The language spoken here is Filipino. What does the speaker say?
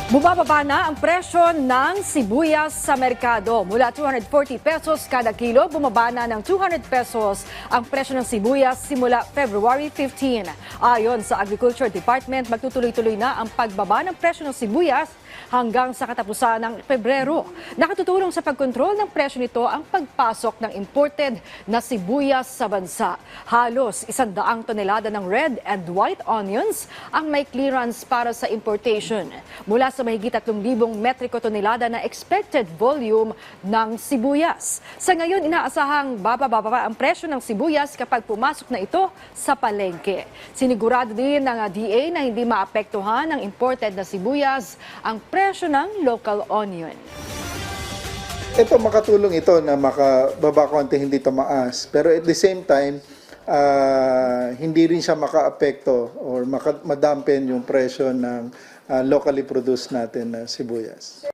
Bumababa na ang presyo ng sibuyas sa merkado. Mula 240 pesos kada kilo, bumaba na ng 200 pesos ang presyo ng sibuyas simula February 15. Ayon sa Agriculture Department, magtutuloy-tuloy na ang pagbaba ng presyo ng sibuyas hanggang sa katapusan ng Pebrero. Nakatutulong sa pagkontrol ng presyo nito ang pagpasok ng imported na sibuyas sa bansa. Halos 100 tonelada ng red and white onions ang may clearance para sa importation. Mula sa mahigit 3,000 metriko tonelada na expected volume ng sibuyas. Sa ngayon, inaasahang bababa ang presyo ng sibuyas kapag pumasok na ito sa palengke. Sinigurado din ng DA na hindi maapektuhan ng imported na sibuyas ang presyo ng local onion. Ito makatulong ito na makababa konti, hindi tumaas. Pero at the same time, hindi rin siya makaapekto or madampen yung presyo ng locally produced natin na sibuyas.